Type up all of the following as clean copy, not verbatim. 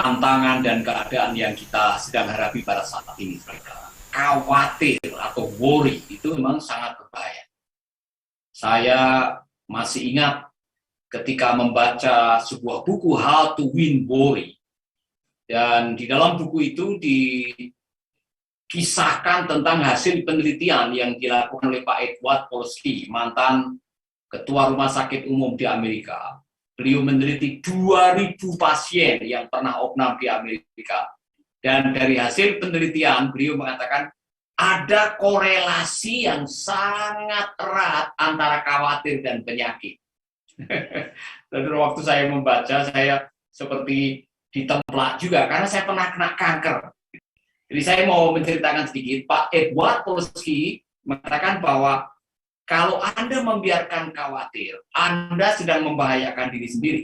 tantangan dan keadaan yang kita sedang hadapi pada saat ini, saudara. Khawatir atau worry itu memang sangat berbahaya. Saya masih ingat ketika membaca sebuah buku How to Win Worry. Dan di dalam buku itu dikisahkan tentang hasil penelitian yang dilakukan oleh Pak Edward Polsky, mantan Ketua Rumah Sakit Umum di Amerika. Beliau meneliti 2.000 pasien yang pernah opnam di Amerika. Dan dari hasil penelitian, beliau mengatakan ada korelasi yang sangat erat antara khawatir dan penyakit. Dan waktu saya membaca, saya seperti ditemplak juga, karena saya pernah kena kanker. Jadi saya mau menceritakan sedikit, Pak Edward Polsky mengatakan bahwa kalau Anda membiarkan khawatir, Anda sedang membahayakan diri sendiri.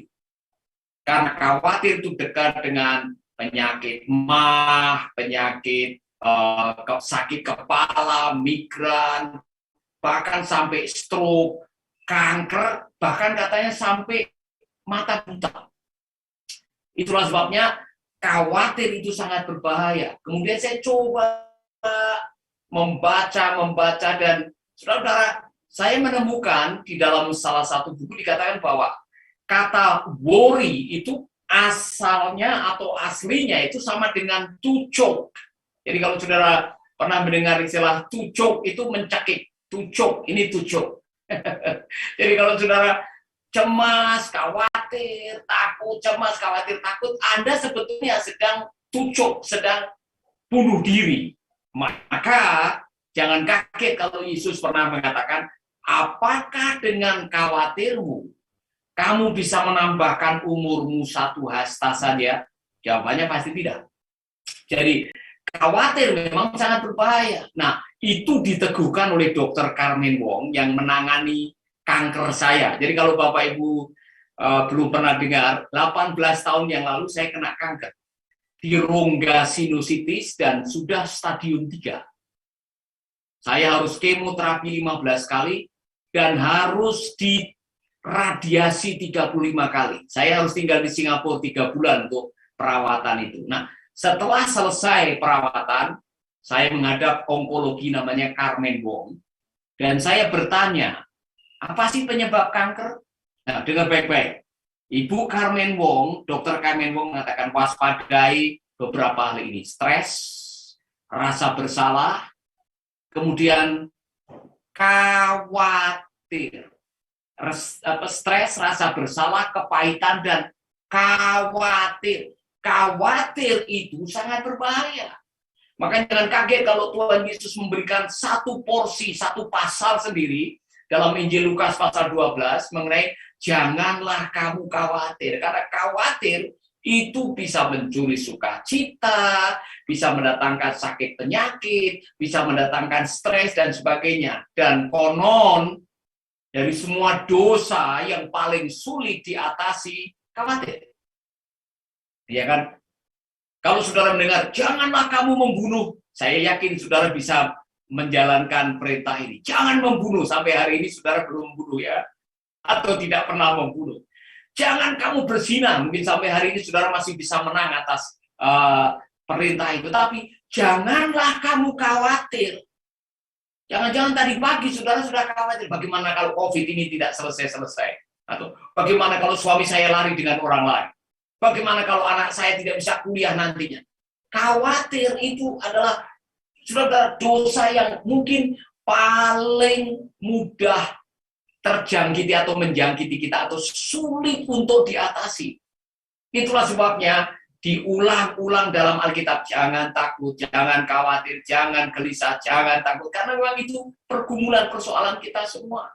Karena khawatir itu dekat dengan penyakit MAH, penyakit sakit kepala, migran, bahkan sampai stroke, kanker, bahkan katanya sampai mata buta. Itulah sebabnya khawatir itu sangat berbahaya. Kemudian saya coba membaca dan saudara, saya menemukan di dalam salah satu buku dikatakan bahwa kata worry itu asalnya atau aslinya itu sama dengan to choke. Jadi kalau saudara pernah mendengar istilah to choke itu mencekik, to choke, ini to choke. Jadi kalau saudara cemas, khawatir, takut, cemas, khawatir, takut, Anda sebetulnya sedang to choke, sedang bunuh diri. Maka jangan kaget kalau Yesus pernah mengatakan, apakah dengan khawatirmu kamu bisa menambahkan umurmu 1 hasta saja? Jawabannya pasti tidak. Jadi khawatir memang sangat berbahaya. Nah, itu diteguhkan oleh Dr. Carmen Wong yang menangani kanker saya. Jadi kalau Bapak Ibu belum pernah dengar, 18 tahun yang lalu saya kena kanker di rongga sinusitis dan sudah stadium 3. Saya harus kemoterapi 15 kali dan harus diradiasi 35 kali. Saya harus tinggal di Singapura 3 bulan untuk perawatan itu. Nah, setelah selesai perawatan, saya menghadap onkologi namanya Carmen Wong, dan saya bertanya, apa sih penyebab kanker? Nah, dengar baik-baik. Ibu Carmen Wong, Dr. Carmen Wong mengatakan waspadai beberapa hal ini. Stres, rasa bersalah, kemudian khawatir. Stres, rasa bersalah, kepahitan, dan khawatir. Khawatir itu sangat berbahaya. Makanya jangan kaget kalau Tuhan Yesus memberikan satu porsi, satu pasal sendiri dalam Injil Lukas pasal 12 mengenai janganlah kamu khawatir. Karena khawatir itu bisa mencuri sukacita, bisa mendatangkan sakit penyakit, bisa mendatangkan stres dan sebagainya. Dan konon dari semua dosa yang paling sulit diatasi, khawatir. Ya kan? Kalau saudara mendengar, janganlah kamu membunuh, saya yakin saudara bisa menjalankan perintah ini. Jangan membunuh, sampai hari ini saudara belum membunuh ya, atau tidak pernah membunuh. Jangan kamu berzina, mungkin sampai hari ini saudara masih bisa menang atas perintah itu. Tapi janganlah kamu khawatir. Jangan-jangan tadi pagi saudara sudah khawatir, bagaimana kalau COVID ini tidak selesai-selesai? Atau bagaimana kalau suami saya lari dengan orang lain? Bagaimana kalau anak saya tidak bisa kuliah nantinya? Khawatir itu adalah saudara dosa yang mungkin paling mudah terjangkiti atau menjangkiti kita atau sulit untuk diatasi. Itulah sebabnya diulang-ulang dalam Alkitab, jangan takut, jangan khawatir, jangan gelisah, jangan takut, karena memang itu pergumulan persoalan kita semua.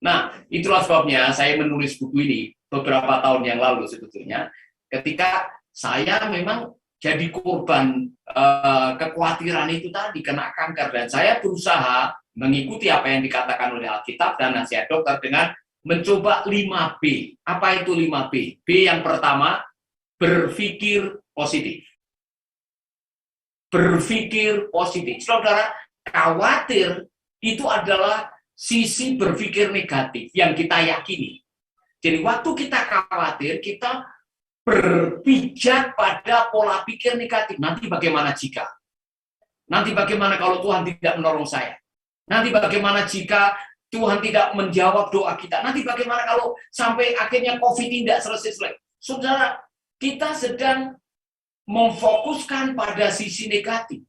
Nah, itulah sebabnya saya menulis buku ini beberapa tahun yang lalu sebetulnya, ketika saya memang jadi korban kekhawatiran itu tadi, kena kanker, dan saya berusaha mengikuti apa yang dikatakan oleh Alkitab dan nasihat dokter dengan mencoba 5B. Apa itu 5B? B yang pertama, berpikir positif. Berpikir positif. Saudara, khawatir itu adalah sisi berpikir negatif yang kita yakini. Jadi waktu kita khawatir, kita berpijak pada pola pikir negatif. Nanti bagaimana jika? Nanti bagaimana kalau Tuhan tidak menolong saya? Nanti bagaimana jika Tuhan tidak menjawab doa kita? Nanti bagaimana kalau sampai akhirnya COVID tidak selesai? Saudara, kita sedang memfokuskan pada sisi negatif.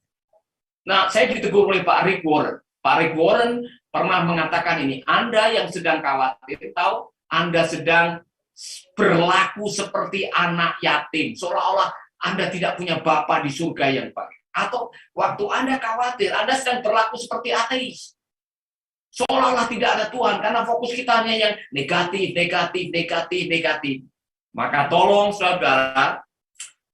Nah, saya ditegur oleh Pak Rick Warren. Pak Rick Warren pernah mengatakan ini, Anda yang sedang khawatir, tahu Anda sedang berlaku seperti anak yatim, seolah-olah Anda tidak punya Bapa di surga yang baik. Atau waktu Anda khawatir, Anda sedang berlaku seperti ateis, seolah-olah tidak ada Tuhan, karena fokus kita hanya yang negatif, negatif, negatif, negatif. Maka tolong saudara,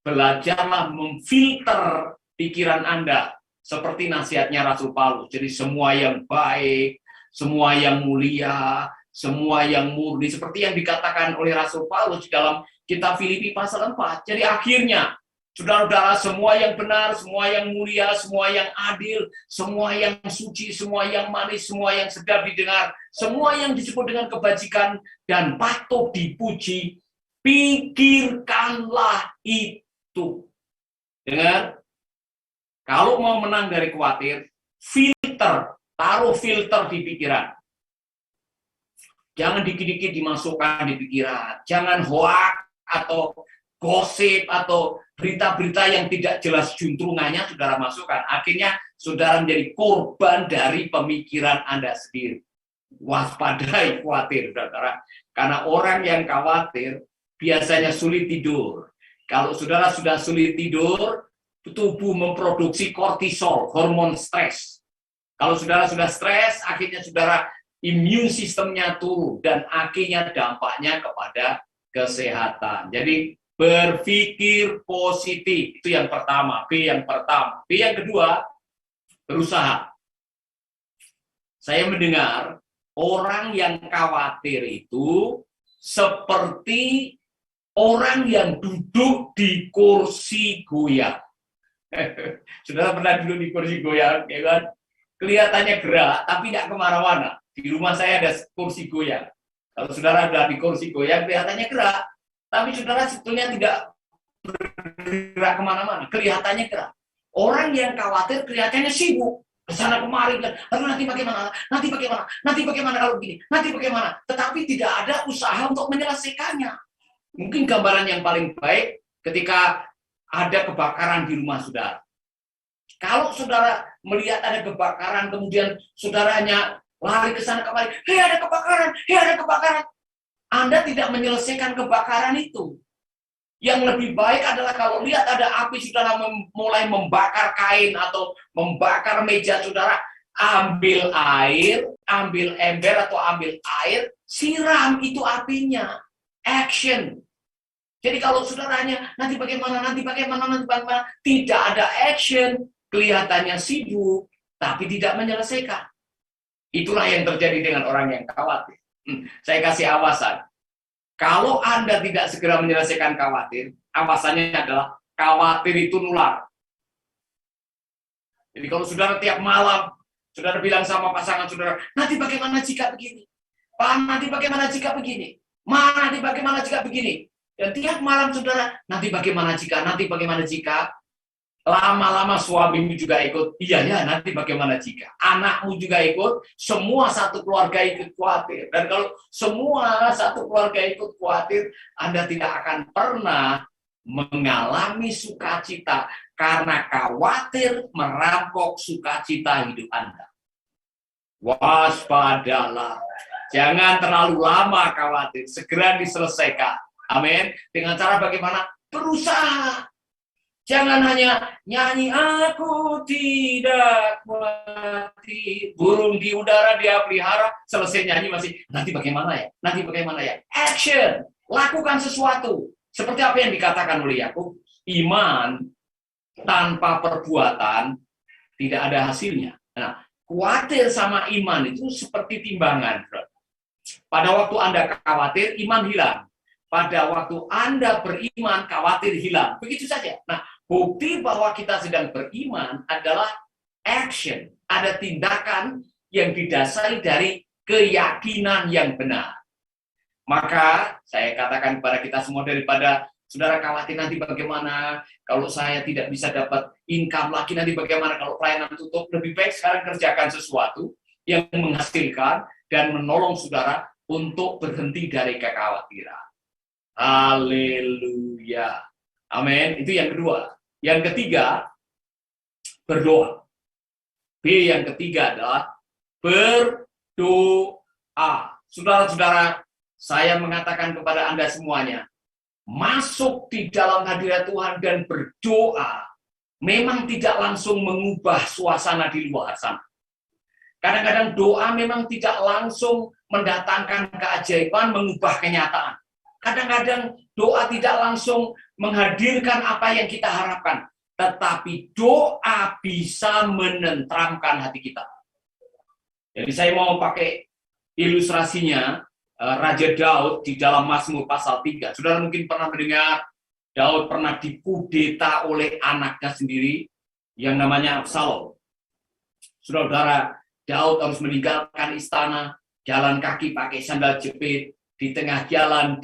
belajarlah memfilter pikiran Anda, seperti nasihatnya Rasul Paulus. Jadi semua yang baik, semua yang mulia, semua yang murni, seperti yang dikatakan oleh Rasul Paulus dalam kitab Filipi pasal 4. Jadi akhirnya, saudara-saudara, semua yang benar, semua yang mulia, semua yang adil, semua yang suci, semua yang manis, semua yang sedap didengar, semua yang disebut dengan kebajikan dan patut dipuji, pikirkanlah itu. Dengar? Kalau mau menang dari khawatir, taruh filter di pikiran. Jangan dikit-dikit dimasukkan di pikiran. Jangan hoak atau gosip atau berita-berita yang tidak jelas juntrungannya saudara masukkan. Akhirnya saudara menjadi korban dari pemikiran Anda sendiri. Waspadai khawatir, saudara. Karena orang yang khawatir biasanya sulit tidur. Kalau saudara sudah sulit tidur, tubuh memproduksi kortisol, hormon stres. Kalau saudara sudah stres, akhirnya saudara imun sistemnya turun dan akhirnya dampaknya kepada kesehatan. Jadi berpikir positif, itu yang pertama. B yang kedua, berusaha. Saya mendengar orang yang khawatir itu seperti orang yang duduk di kursi goyang. Saudara pernah duduk di kursi goyang, ya kan? Kelihatannya gerak, tapi tidak kemana-mana. Di rumah saya ada kursi goyang. Kalau saudara ada di kursi goyang, kelihatannya gerak, tapi saudara sebetulnya tidak bergerak kemana-mana. Kelihatannya gerak. Orang yang khawatir kelihatannya sibuk. Kesana kemari, nanti bagaimana kalau begini, nanti bagaimana. Tetapi tidak ada usaha untuk menyelesaikannya. Mungkin gambaran yang paling baik ketika ada kebakaran di rumah saudara. Kalau saudara melihat ada kebakaran, kemudian saudaranya lari ke sana kemari, hei ada kebakaran. Anda tidak menyelesaikan kebakaran itu. Yang lebih baik adalah kalau lihat ada api, saudara mulai membakar kain atau membakar meja saudara, ambil air, ambil ember atau ambil air, siram itu apinya. Action. Jadi kalau saudaranya nanti bagaimana, tidak ada action, kelihatannya sibuk, tapi tidak menyelesaikan. Itulah yang terjadi dengan orang yang khawatir. Saya kasih awasan. Kalau Anda tidak segera menyelesaikan khawatir, awasannya adalah khawatir itu nular. Jadi kalau saudara tiap malam, saudara bilang sama pasangan saudara, nanti bagaimana jika begini? Pak, nanti bagaimana jika begini? Ma, nanti bagaimana jika begini? Dan tiap malam saudara, nanti bagaimana jika? Lama-lama suamimu juga ikut, iya ya, nanti bagaimana jika? Anakmu juga ikut, semua satu keluarga ikut khawatir. Dan kalau semua satu keluarga ikut khawatir, Anda tidak akan pernah mengalami sukacita karena khawatir merampok sukacita hidup Anda. Waspadalah. Jangan terlalu lama khawatir, segera diselesaikan. Amin. Dengan cara bagaimana? Berusaha. Jangan hanya nyanyi, aku tidak mati. Burung di udara dia pelihara, selesai nyanyi masih, nanti bagaimana ya? Action. Lakukan sesuatu. Seperti apa yang dikatakan oleh Yakub, iman tanpa perbuatan tidak ada hasilnya. Nah, khawatir sama iman itu seperti timbangan. Pada waktu Anda khawatir, iman hilang. Pada waktu Anda beriman, khawatir hilang. Begitu saja. Nah, bukti bahwa kita sedang beriman adalah action. Ada tindakan yang didasari dari keyakinan yang benar. Maka, saya katakan kepada kita semua, daripada Saudara khawatir nanti bagaimana kalau saya tidak bisa dapat income lagi, nanti bagaimana kalau pelayanan tutup. Lebih baik sekarang kerjakan sesuatu yang menghasilkan dan menolong saudara untuk berhenti dari kekhawatiran. Haleluya. Amin. Itu yang kedua. Yang ketiga, berdoa. B yang ketiga adalah berdoa. Saudara-saudara, saya mengatakan kepada Anda semuanya, masuk di dalam hadirat Tuhan dan berdoa memang tidak langsung mengubah suasana di luar sana. Kadang-kadang doa memang tidak langsung mendatangkan keajaiban, mengubah kenyataan. Kadang-kadang doa tidak langsung menghadirkan apa yang kita harapkan, tetapi doa bisa menenteramkan hati kita. Jadi saya mau pakai ilustrasinya Raja Daud di dalam Mazmur pasal 3. Saudara mungkin pernah mendengar Daud pernah dikudeta oleh anaknya sendiri yang namanya Absalom. Saudara, Daud harus meninggalkan istana, jalan kaki pakai sandal jepit, di tengah jalan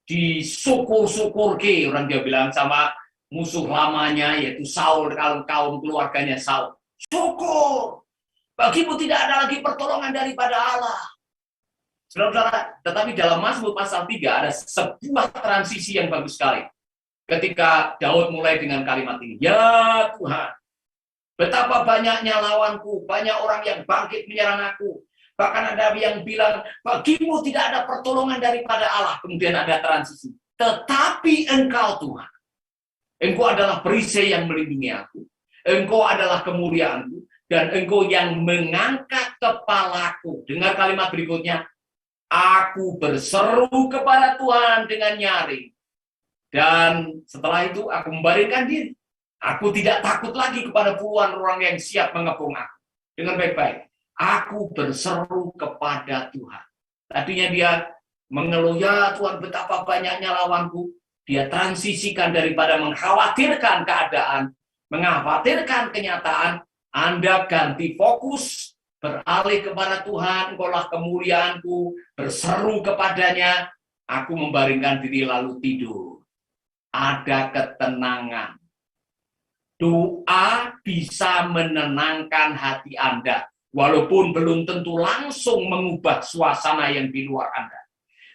disukur-sukur ke, orang dia bilang sama musuh lamanya yaitu Saul, kaum keluarganya Saul. Syukur, bagimu tidak ada lagi pertolongan daripada Allah. Saudara, tetapi dalam Mazmur pasal 3 ada sebuah transisi yang bagus sekali. Ketika Daud mulai dengan kalimat ini, ya Tuhan, betapa banyaknya lawanku, banyak orang yang bangkit menyerang aku. Bahkan ada yang bilang, bagimu tidak ada pertolongan daripada Allah. Kemudian ada transisi. Tetapi engkau Tuhan, engkau adalah perisai yang melindungi aku. Engkau adalah kemuliaanku. Dan engkau yang mengangkat kepalaku. Dengar kalimat berikutnya. Aku berseru kepada Tuhan dengan nyaring. Dan setelah itu aku membaringkan diri. Aku tidak takut lagi kepada puluhan orang yang siap mengepung aku. Dengan baik-baik. Aku berseru kepada Tuhan. Tadinya dia mengeluh, ya Tuhan betapa banyaknya lawanku. Dia transisikan daripada mengkhawatirkan keadaan, mengkhawatirkan kenyataan. Anda ganti fokus, beralih kepada Tuhan, engkaulah kemuliaanku, berseru kepadanya, aku membaringkan diri lalu tidur. Ada ketenangan. Doa bisa menenangkan hati Anda, walaupun belum tentu langsung mengubah suasana yang di luar Anda.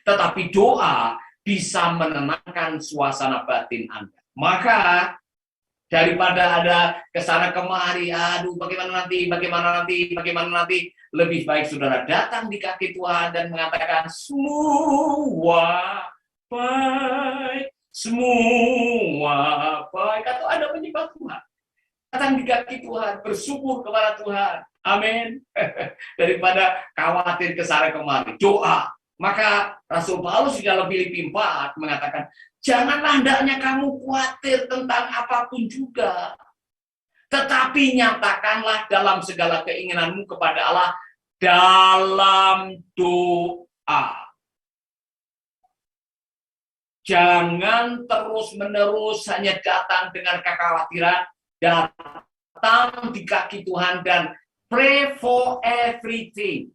Tetapi doa bisa menenangkan suasana batin Anda. Maka daripada ada kesana kemari, aduh bagaimana nanti, lebih baik saudara datang di kaki Tuhan dan mengatakan semua baik, atau ada penyebab Tuhan. Datang di kaki Tuhan, bersyukur kepada Tuhan, amin. Daripada khawatir kesana kemari, doa. Maka Rasul Paulus di dalam Filipi 4 mengatakan, janganlah hendaknya kamu khawatir tentang apapun juga. Tetapi nyatakanlah dalam segala keinginanmu kepada Allah dalam doa. Jangan terus-menerus hanya datang dengan kekhawatiran, datang di kaki Tuhan dan pray for everything.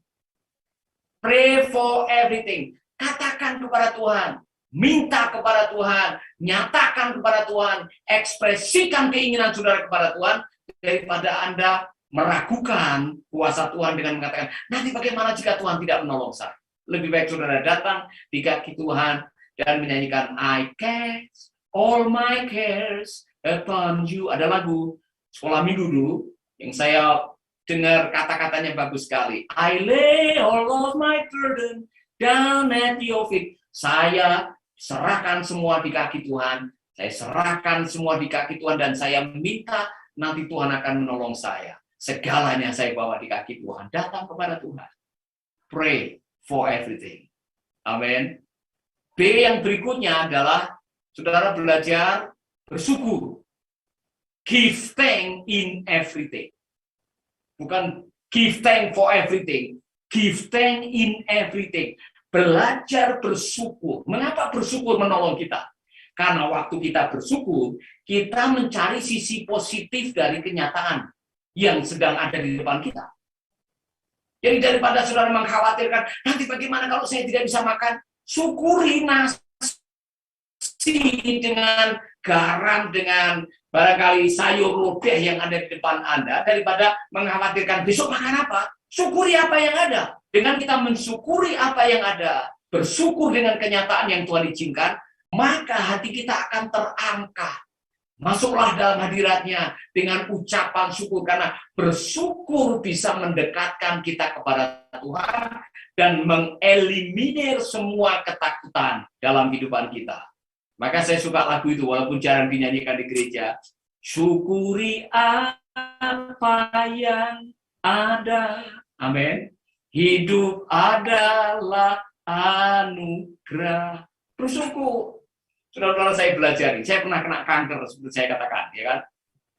Pray for everything. Katakan kepada Tuhan, minta kepada Tuhan, nyatakan kepada Tuhan, ekspresikan keinginan saudara kepada Tuhan, daripada Anda meragukan kuasa Tuhan dengan mengatakan, nanti bagaimana jika Tuhan tidak menolong saya? Lebih baik saudara datang di kaki Tuhan dan menyanyikan, I cast all my cares upon you. Ada lagu sekolah minggu dulu yang saya dengar kata-katanya bagus sekali. I lay all of my burden down at your feet. Saya serahkan semua di kaki Tuhan. Saya serahkan semua di kaki Tuhan dan saya minta nanti Tuhan akan menolong saya. Segalanya saya bawa di kaki Tuhan. Datang kepada Tuhan. Pray for everything. Amin. B yang berikutnya adalah saudara belajar bersyukur. Give thanks in everything. Bukan give thanks for everything. Give thanks in everything. Belajar bersyukur. Mengapa bersyukur menolong kita? Karena waktu kita bersyukur, kita mencari sisi positif dari kenyataan yang sedang ada di depan kita. Jadi daripada saudara mengkhawatirkan, nanti bagaimana kalau saya tidak bisa makan? Syukuri nasi dengan garam, dengan barangkali sayur lodeh yang ada di depan Anda, daripada mengkhawatirkan besok makan apa. Syukuri apa yang ada. Dengan kita mensyukuri apa yang ada, bersyukur dengan kenyataan yang Tuhan izinkan, maka hati kita akan terangkat. Masuklah dalam hadiratnya dengan ucapan syukur, karena bersyukur bisa mendekatkan kita kepada Tuhan dan mengeliminir semua ketakutan dalam kehidupan kita. Maka saya suka lagu itu walaupun jarang dinyanyikan di gereja. Syukuri apa yang ada. Amin. Hidup adalah anugerah. Bersyukur. Saudara-saudara, saya belajar, saya pernah kena kanker seperti saya katakan, ya kan?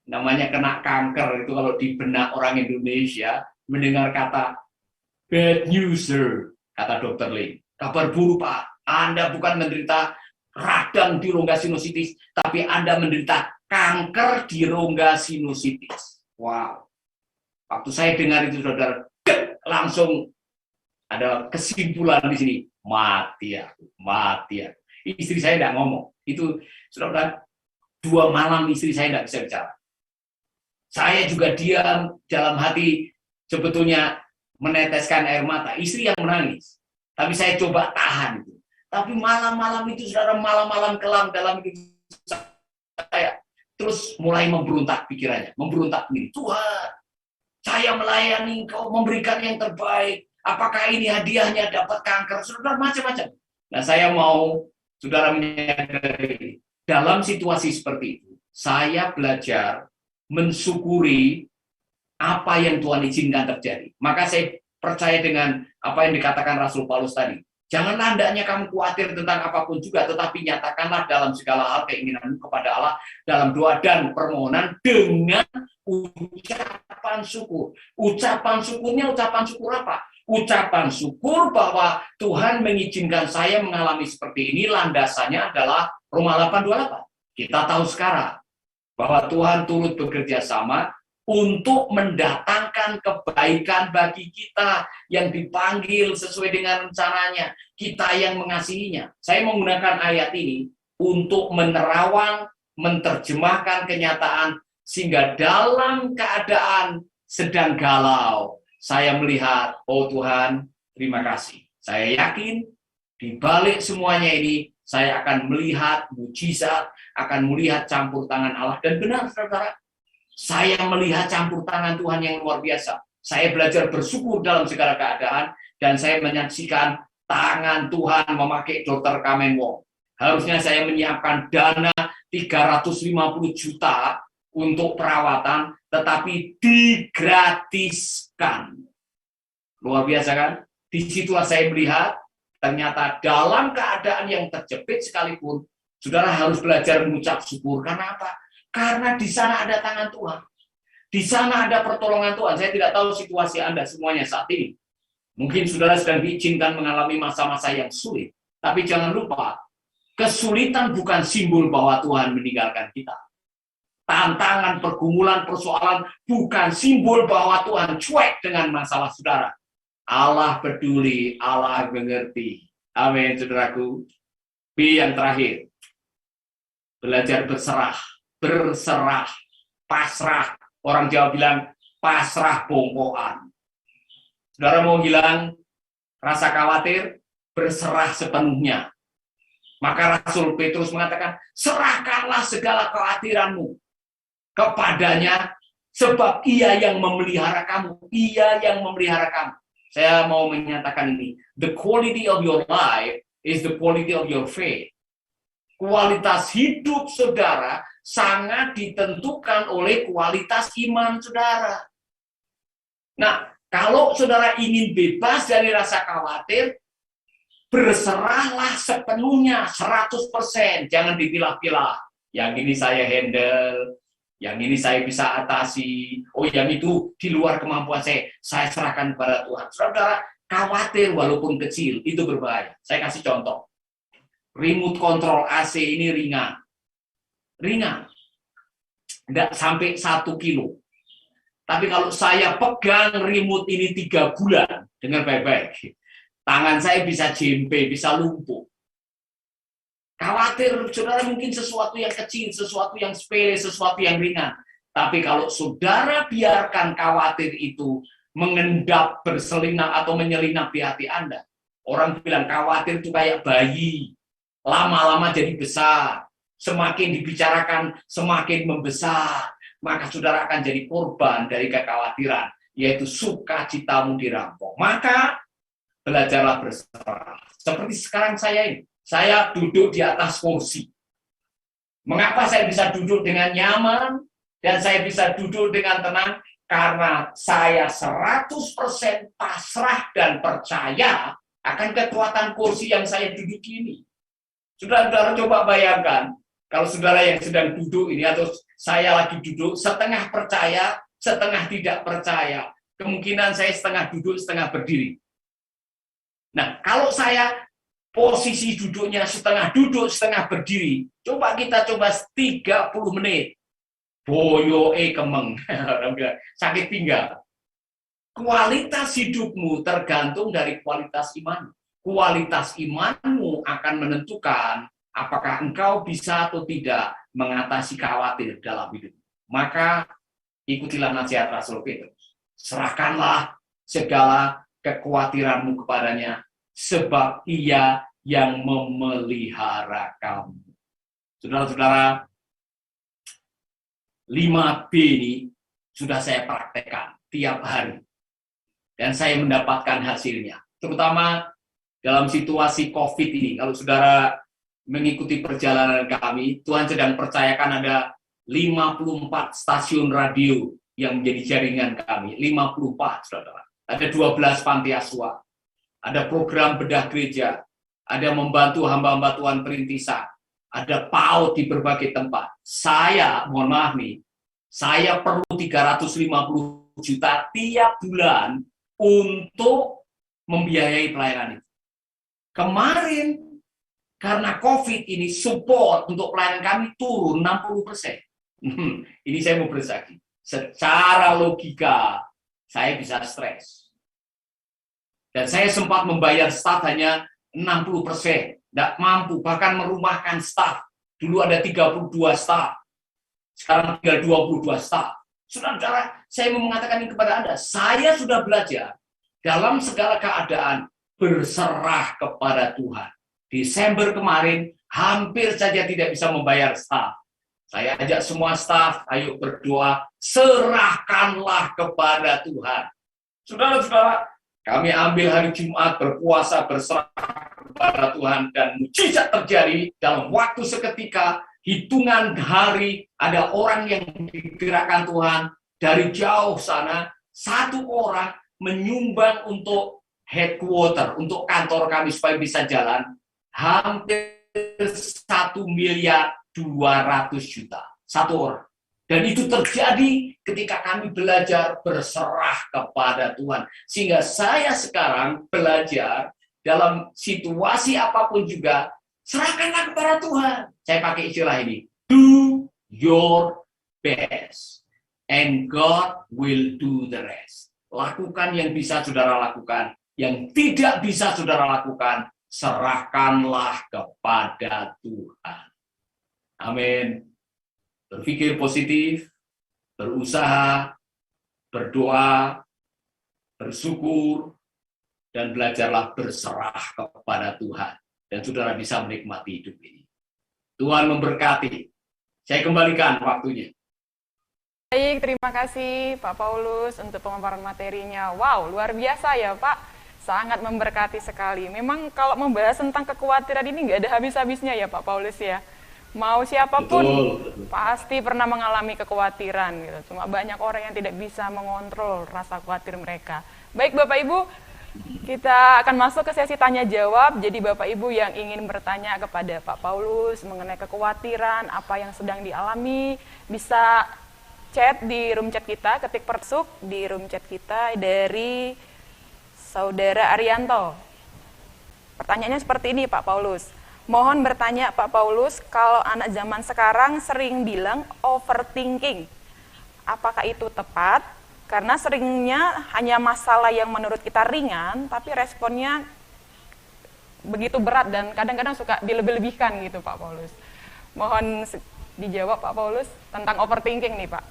Namanya kena kanker itu kalau di benak orang Indonesia mendengar kata bad news, sir, kata dokter Lee. Kabar buruk, Pak. Anda bukan menderita radang di rongga sinusitis, tapi Anda menderita kanker di rongga sinusitis. Wow. Waktu saya dengar itu, saudara, langsung ada kesimpulan di sini. Mati aku, mati aku. Istri saya tidak ngomong. Itu, saudara, 2 malam istri saya tidak bisa bicara. Saya juga diam dalam hati, sebetulnya meneteskan air mata. Istri yang menangis. Tapi saya coba tahan itu. Tapi malam-malam itu, saudara, malam-malam kelam dalam hidup saya. Terus mulai memberontak pikirannya. Memberontak begini. Tuhan, saya melayani Engkau, memberikan yang terbaik. Apakah ini hadiahnya dapat kanker? Saudara, macam-macam. Nah, saya mau saudara menyadari, dalam situasi seperti itu, saya belajar mensyukuri apa yang Tuhan izinkan terjadi. Maka saya percaya dengan apa yang dikatakan Rasul Paulus tadi. Janganlah hendaknya kamu khawatir tentang apapun juga, tetapi nyatakanlah dalam segala hal keinginanmu kepada Allah dalam doa dan permohonan dengan ucapan syukur. Ucapan syukurnya ucapan syukur apa? Ucapan syukur bahwa Tuhan mengizinkan saya mengalami seperti ini, landasannya adalah Roma 8:28. Kita tahu sekarang bahwa Tuhan turut bekerja sama untuk mendatangkan kebaikan bagi kita yang dipanggil sesuai dengan rencananya, kita yang mengasihinya. Saya menggunakan ayat ini untuk menerawang, menerjemahkan kenyataan, sehingga dalam keadaan sedang galau, saya melihat, oh Tuhan, terima kasih. Saya yakin di balik semuanya ini, saya akan melihat mujizat, akan melihat campur tangan Allah. Dan benar, saudara, saya melihat campur tangan Tuhan yang luar biasa. Saya belajar bersyukur dalam segala keadaan, dan saya menyaksikan tangan Tuhan memakai Dr. Kamenwong. Harusnya saya menyiapkan dana 350 juta untuk perawatan, tetapi digratiskan. Luar biasa kan? Disitulah saya melihat, ternyata dalam keadaan yang terjepit sekalipun, saudara harus belajar mengucap syukur. Karena apa? Karena di sana ada tangan Tuhan. Di sana ada pertolongan Tuhan. Saya tidak tahu situasi Anda semuanya saat ini. Mungkin saudara sedang diizinkan mengalami masa-masa yang sulit. Tapi jangan lupa, kesulitan bukan simbol bahwa Tuhan meninggalkan kita. Tantangan, pergumulan, persoalan bukan simbol bahwa Tuhan cuek dengan masalah saudara. Allah peduli, Allah mengerti. Amin, saudaraku. B yang terakhir. Belajar berserah. Berserah. Pasrah. Orang Jawa bilang pasrah bongkoan. Saudara mau hilang rasa khawatir, berserah sepenuhnya. Maka Rasul Petrus mengatakan, serahkanlah segala kekhawatiranmu kepadanya, sebab ia yang memelihara kamu. Ia yang memelihara kamu. Saya mau menyatakan ini. The quality of your life is the quality of your faith. Kualitas hidup saudara sangat ditentukan oleh kualitas iman saudara. Nah, kalau saudara ingin bebas dari rasa khawatir, berserahlah sepenuhnya, 100%. Jangan dipilah-pilah. Yang ini saya handle, yang ini saya bisa atasi, oh yang itu di luar kemampuan saya serahkan kepada Tuhan. Saudara, khawatir walaupun kecil, itu berbahaya. Saya kasih contoh. Remote control AC ini ringan. Ringan. Enggak sampai 1 kilo. Tapi kalau saya pegang remote ini 3 bulan, dengar baik-baik, tangan saya bisa jempe, bisa lumpuh. Khawatir, saudara, mungkin sesuatu yang kecil, sesuatu yang sepele, sesuatu yang ringan. Tapi kalau saudara biarkan khawatir itu mengendap, berselinap, atau menyelinap di hati Anda, orang bilang khawatir itu kayak bayi, lama-lama jadi besar, semakin dibicarakan, semakin membesar, maka saudara akan jadi korban dari kekhawatiran, yaitu sukacitamu dirampok. Maka belajarlah berserah. Seperti sekarang saya ini, saya duduk di atas kursi. Mengapa saya bisa duduk dengan nyaman dan saya bisa duduk dengan tenang? Karena saya 100% pasrah dan percaya akan kekuatan kursi yang saya duduk ini. Saudara-saudara coba bayangkan, kalau saudara yang sedang duduk ini atau saya lagi duduk, setengah percaya, setengah tidak percaya. Kemungkinan saya setengah duduk, setengah berdiri. Nah, kalau saya posisi duduknya setengah duduk, setengah berdiri, coba kita coba 30 menit. Boyoe kemeng, sakit pinggang. Kualitas hidupmu tergantung dari kualitas iman. Kualitas imanmu akan menentukan apakah engkau bisa atau tidak mengatasi khawatir dalam hidup. Maka ikutilah nasihat Rasul Petrus. Serahkanlah segala kekhawatiranmu kepadanya, sebab ia yang memelihara kamu. Saudara-saudara, 5B ini sudah saya praktekkan tiap hari. Dan saya mendapatkan hasilnya. Terutama dalam situasi COVID ini. Kalau saudara mengikuti perjalanan kami, Tuhan sedang percayakan ada 54 stasiun radio yang menjadi jaringan kami. 54, saudara. Ada 12 panti asuhan. Ada program bedah gereja. Ada membantu hamba-hamba Tuhan perintisan. Ada PAUD di berbagai tempat. Saya, mohon maaf nih, saya perlu 350 juta tiap bulan untuk membiayai pelayanan itu. Kemarin, karena COVID ini, support untuk pelayanan kami turun 60%. Ini saya mau bersaksi. Secara logika, saya bisa stres. Dan saya sempat membayar staf hanya 60%. Tidak mampu, bahkan merumahkan staf. Dulu ada 32 staf. Sekarang tinggal 22 staf. Saudara-saudara, saya mau mengatakan ini kepada Anda. Saya sudah belajar dalam segala keadaan berserah kepada Tuhan. Desember kemarin, hampir saja tidak bisa membayar staf. Saya ajak semua staf, ayo berdoa, serahkanlah kepada Tuhan. Saudara-saudara, kami ambil hari Jumat, berpuasa, berserah kepada Tuhan, dan mujizat terjadi dalam waktu seketika, hitungan hari, ada orang yang digerakkan Tuhan dari jauh sana, satu orang menyumbang untuk headquarter, untuk kantor kami supaya bisa jalan, hampir 1.200.000.000, satu orang. Dan itu terjadi ketika kami belajar berserah kepada Tuhan. Sehingga saya sekarang belajar dalam situasi apapun juga, serahkanlah kepada Tuhan. Saya pakai istilah ini, do your best, and God will do the rest. Lakukan yang bisa saudara lakukan, yang tidak bisa saudara lakukan, serahkanlah kepada Tuhan. Amin. Berpikir positif, berusaha, berdoa, bersyukur, dan belajarlah berserah kepada Tuhan. Dan saudara bisa menikmati hidup ini. Tuhan memberkati. Saya kembalikan waktunya. Baik, terima kasih Pak Paulus untuk pemaparan materinya. Wow, luar biasa ya Pak. Sangat memberkati sekali. Memang kalau membahas tentang kekhawatiran ini nggak ada habis-habisnya ya Pak Paulus ya. Mau siapapun betul. Pasti pernah mengalami kekhawatiran gitu. Cuma banyak orang yang tidak bisa mengontrol rasa khawatir mereka. Baik Bapak Ibu, kita akan masuk ke sesi tanya jawab. Jadi Bapak Ibu yang ingin bertanya kepada Pak Paulus mengenai kekhawatiran, apa yang sedang dialami, bisa chat di room chat kita, ketik persuk di room chat kita dari Saudara Arianto. Pertanyaannya seperti ini Pak Paulus. Mohon bertanya Pak Paulus, kalau anak zaman sekarang sering bilang overthinking, apakah itu tepat? Karena seringnya hanya masalah yang menurut kita ringan, tapi responnya begitu berat dan kadang-kadang suka dilebih-lebihkan gitu Pak Paulus. Mohon dijawab Pak Paulus tentang overthinking nih Pak.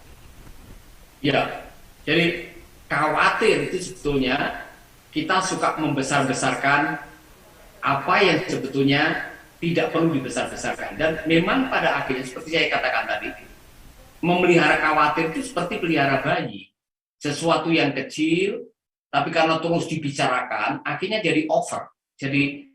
Ya, jadi khawatir itu sebetulnya kita suka membesar-besarkan apa yang sebetulnya tidak perlu dibesar-besarkan. Dan memang pada akhirnya seperti saya katakan tadi, memelihara khawatir itu seperti pelihara bayi. Sesuatu yang kecil, tapi karena terus dibicarakan, akhirnya jadi over. Jadi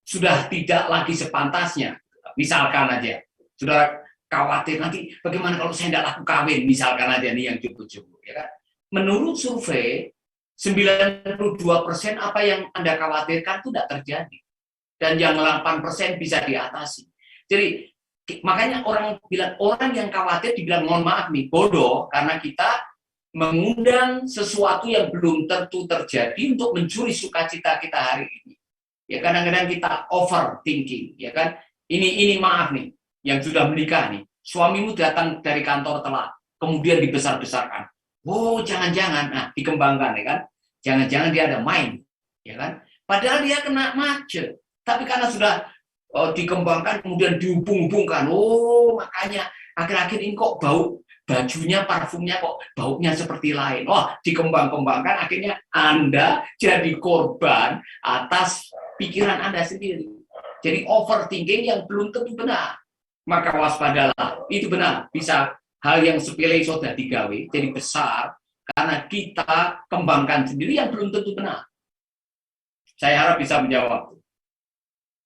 sudah tidak lagi sepantasnya. Misalkan aja, sudah khawatir nanti bagaimana kalau saya tidak laku kawin, misalkan aja nih yang jomblo-jomblo. Ya kan? Menurut survei, 92% apa yang Anda khawatirkan itu tidak terjadi. Dan yang 8% bisa diatasi. Jadi makanya orang bilang, orang yang khawatir dibilang mohon maaf nih, bodoh, karena kita mengundang sesuatu yang belum tentu terjadi untuk mencuri sukacita kita hari ini. Ya kadang-kadang kita overthinking, ya kan? Ini maaf nih, yang sudah menikah nih, suamimu datang dari kantor telat, kemudian dibesar-besarkan. Oh, jangan-jangan, nah dikembangkan ya kan? Jangan-jangan dia ada main, ya kan? Padahal dia kena macet. Tapi karena sudah dikembangkan kemudian dihubung-hubungkan, oh makanya akhir-akhir ini kok bau bajunya, parfumnya kok baunya seperti lain. Oh, dikembang-kembangkan akhirnya Anda jadi korban atas pikiran Anda sendiri. Jadi overthinking yang belum tentu benar. Maka waspadalah, itu benar. Bisa hal yang sepele sudah digawe jadi besar karena kita kembangkan sendiri yang belum tentu benar. Saya harap bisa menjawab.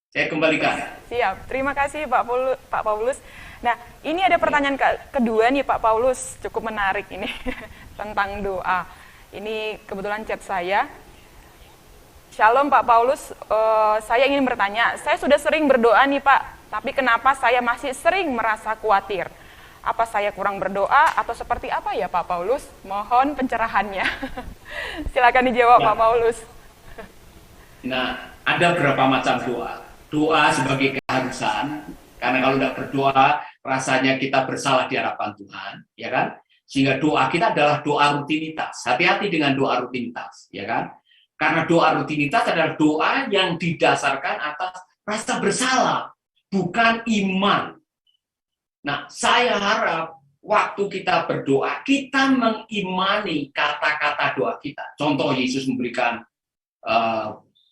Saya kembalikan. Siap, terima kasih Pak Paulus. Nah, ini ada pertanyaan kedua nih Pak Paulus, cukup menarik ini tentang doa. Ini kebetulan chat saya. Shalom Pak Paulus, saya ingin bertanya, saya sudah sering berdoa nih Pak, tapi kenapa saya masih sering merasa khawatir? Apa saya kurang berdoa atau seperti apa ya Pak Paulus? Mohon pencerahannya. Silakan dijawab Pak Paulus. Nah, ada berapa macam doa? Doa sebagai keharusan, karena kalau tidak berdoa, rasanya kita bersalah di hadapan Tuhan, ya kan? Sehingga doa kita adalah doa rutinitas. Hati-hati dengan doa rutinitas, ya kan? Karena doa rutinitas adalah doa yang didasarkan atas rasa bersalah, bukan iman. Nah, saya harap waktu kita berdoa, kita mengimani kata-kata doa kita. Contoh, Yesus memberikan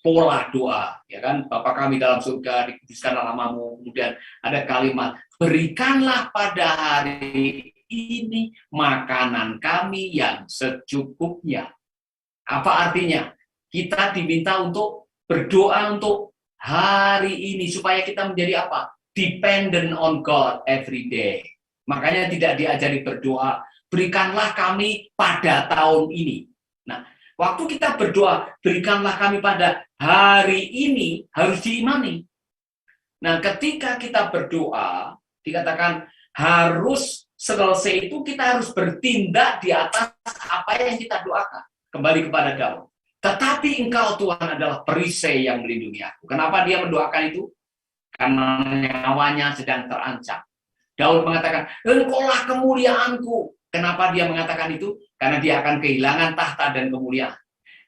pola doa, ya kan? Bapa kami dalam surga, dikuduskanlah namamu. Kemudian ada kalimat, berikanlah pada hari ini makanan kami yang secukupnya. Apa artinya? Kita diminta untuk berdoa untuk hari ini supaya kita menjadi apa? Dependent on God every day. Makanya tidak diajari berdoa, berikanlah kami pada tahun ini. Nah, waktu kita berdoa, berikanlah kami pada hari ini, harus diimani. Nah, ketika kita berdoa, dikatakan harus selesai itu kita harus bertindak di atas apa yang kita doakan. Kembali kepada Daud. Tetapi engkau Tuhan adalah perisai yang melindungi aku. Kenapa dia mendoakan itu? Karena nyawanya sedang terancam. Daud mengatakan, engkaulah kemuliaanku. Kenapa dia mengatakan itu? Karena dia akan kehilangan tahta dan kemuliaan.